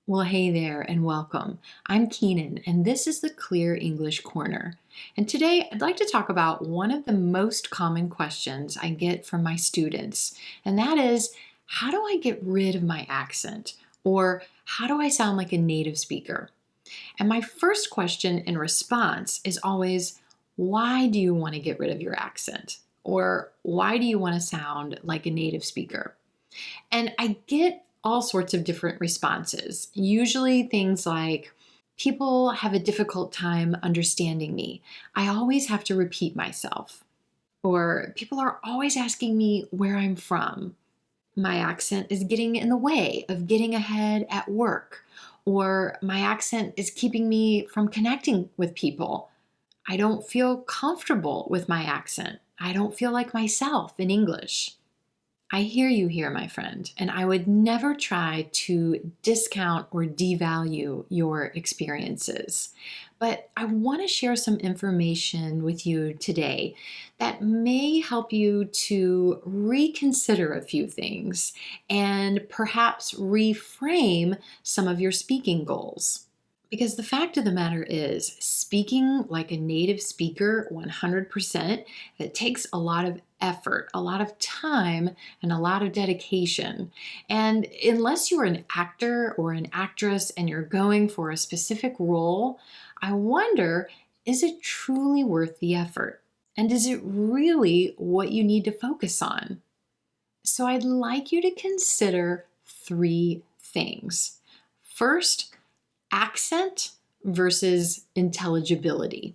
Well, hey there and welcome. I'm Keenan, and this is the Clear English Corner. And today I'd like to talk about one of the most common questions I get from my students, and that is, how do I get rid of my accent? Or how do I sound like a native speaker? And my first question in response is always, why do you want to get rid of your accent? Or why do you want to sound like a native speaker? And I get all sorts of different responses. Usually things like, people have a difficult time understanding me. I always have to repeat myself. Or people are always asking me where I'm from. My accent is getting in the way of getting ahead at work. Or my accent is keeping me from connecting with people. I don't feel comfortable with my accent. I don't feel like myself in English. I hear you here, my friend, and I would never try to discount or devalue your experiences. But I want to share some information with you today that may help you to reconsider a few things and perhaps reframe some of your speaking goals. Because the fact of the matter is, speaking like a native speaker 100%, that takes a lot of effort, a lot of time, and a lot of dedication. And unless you're an actor or an actress and you're going for a specific role, I wonder, is it truly worth the effort? And is it really what you need to focus on? So I'd like you to consider three things. First, accent versus intelligibility.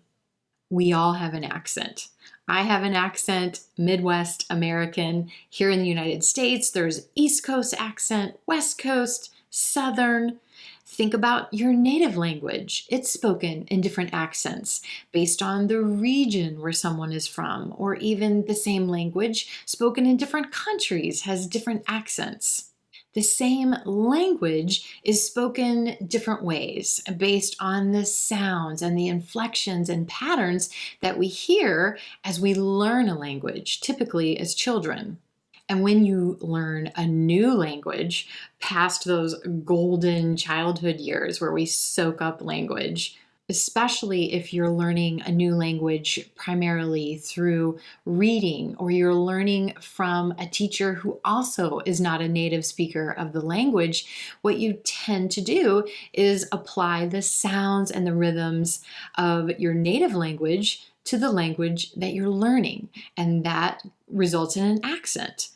We all have an accent. I have an accent, Midwest American. Here in the United States, there's East Coast accent, West Coast, Southern. Think about your native language. It's spoken in different accents based on the region where someone is from, or even the same language spoken in different countries has different accents. The same language is spoken different ways based on the sounds and the inflections and patterns that we hear as we learn a language, typically as children. And when you learn a new language, past those golden childhood years where we soak up language, especially if you're learning a new language primarily through reading, or you're learning from a teacher who also is not a native speaker of the language, what you tend to do is apply the sounds and the rhythms of your native language to the language that you're learning, and that results in an accent.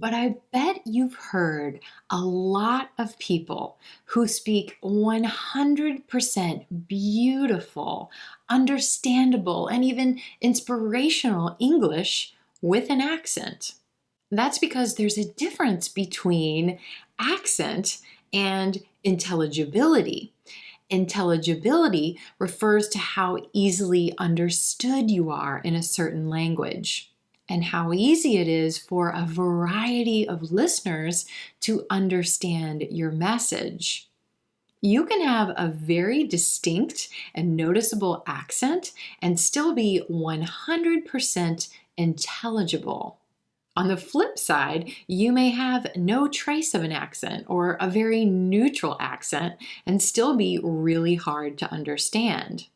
But I bet you've heard a lot of people who speak 100% beautiful, understandable, and even inspirational English with an accent. That's because there's a difference between accent and intelligibility. Intelligibility refers to how easily understood you are in a certain language, and how easy it is for a variety of listeners to understand your message. You can have a very distinct and noticeable accent and still be 100% intelligible. On the flip side, you may have no trace of an accent or a very neutral accent and still be really hard to understand.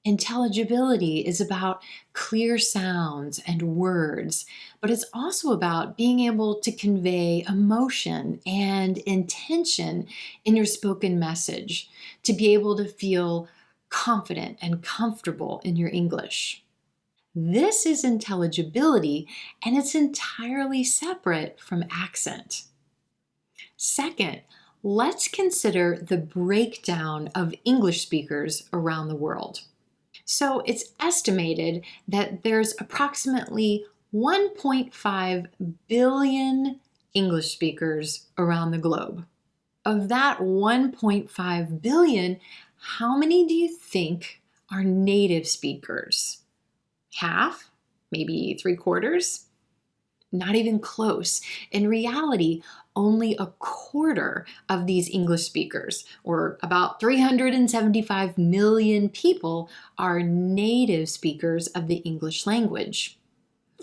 Intelligibility is about clear sounds and words, but it's also about being able to convey emotion and intention in your spoken message, to be able to feel confident and comfortable in your English. This is intelligibility, and it's entirely separate from accent. Second, let's consider the breakdown of English speakers around the world. So it's estimated that there's approximately 1.5 billion English speakers around the globe. Of that 1.5 billion, how many do you think are native speakers? Half? Maybe three-quarters? Not even close. In reality, only a quarter of these English speakers, or about 375 million people, are native speakers of the English language.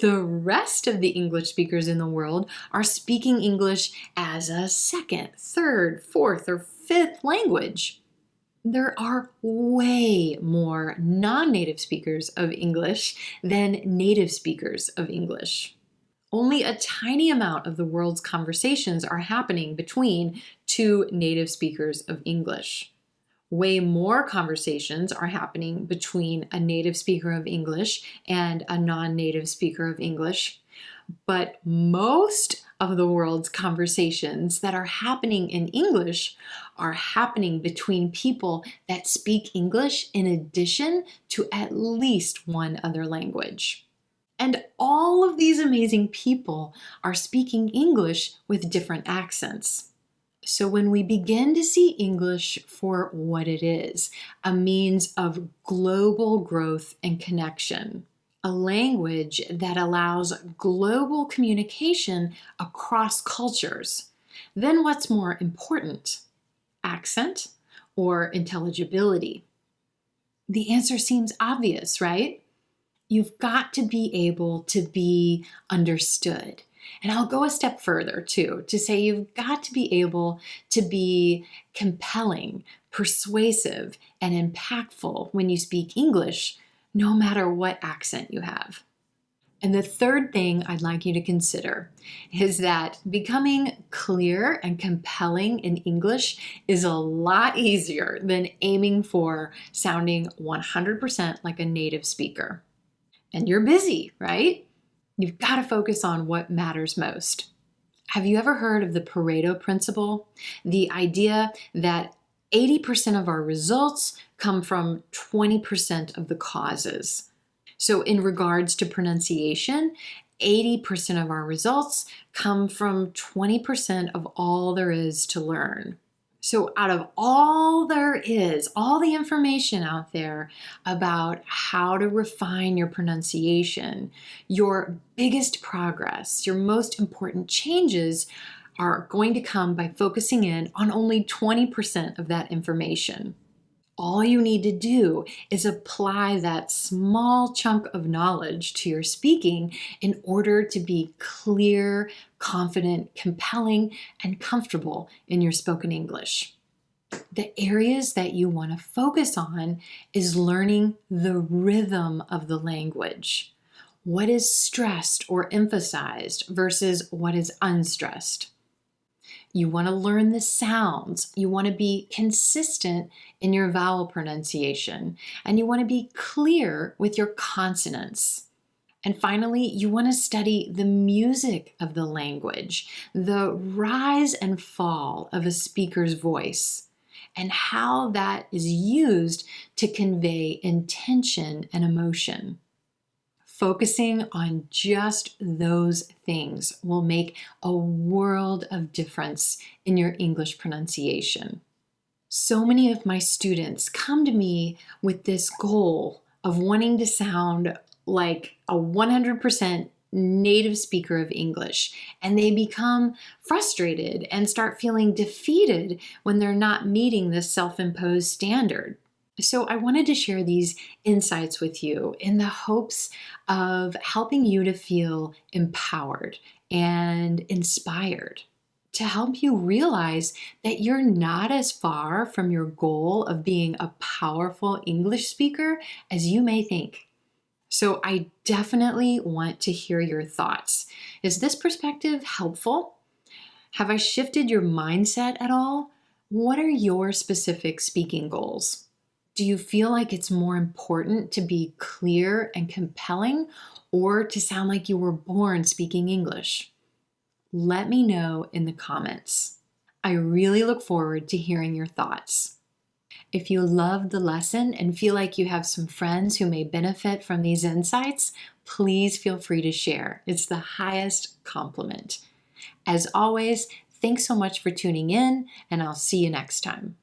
The rest of the English speakers in the world are speaking English as a second, third, fourth, or fifth language. There are way more non-native speakers of English than native speakers of English. Only a tiny amount of the world's conversations are happening between two native speakers of English. Way more conversations are happening between a native speaker of English and a non-native speaker of English. But most of the world's conversations that are happening in English are happening between people that speak English in addition to at least one other language. And all of these amazing people are speaking English with different accents. So when we begin to see English for what it is, a means of global growth and connection, a language that allows global communication across cultures, then what's more important, accent or intelligibility? The answer seems obvious, right? You've got to be able to be understood. And I'll go a step further too, to say you've got to be able to be compelling, persuasive, and impactful when you speak English, no matter what accent you have. And the third thing I'd like you to consider is that becoming clear and compelling in English is a lot easier than aiming for sounding 100% like a native speaker. And you're busy, right? You've got to focus on what matters most. Have you ever heard of the Pareto principle? The idea that 80% of our results come from 20% of the causes. So in regards to pronunciation, 80% of our results come from 20% of all there is to learn. So out of all there is, all the information out there about how to refine your pronunciation, your biggest progress, your most important changes are going to come by focusing in on only 20% of that information. All you need to do is apply that small chunk of knowledge to your speaking in order to be clear, confident, compelling, and comfortable in your spoken English. The areas that you want to focus on is learning the rhythm of the language. What is stressed or emphasized versus what is unstressed. You want to learn the sounds. You want to be consistent in your vowel pronunciation, and you want to be clear with your consonants. And finally, you want to study the music of the language, the rise and fall of a speaker's voice, and how that is used to convey intention and emotion. Focusing on just those things will make a world of difference in your English pronunciation. So many of my students come to me with this goal of wanting to sound like a 100% native speaker of English, and they become frustrated and start feeling defeated when they're not meeting this self-imposed standard. So I wanted to share these insights with you in the hopes of helping you to feel empowered and inspired, to help you realize that you're not as far from your goal of being a powerful English speaker as you may think. So I definitely want to hear your thoughts. Is this perspective helpful? Have I shifted your mindset at all? What are your specific speaking goals? Do you feel like it's more important to be clear and compelling or to sound like you were born speaking English? Let me know in the comments. I really look forward to hearing your thoughts. If you loved the lesson and feel like you have some friends who may benefit from these insights, please feel free to share. It's the highest compliment. As always, thanks so much for tuning in, and I'll see you next time.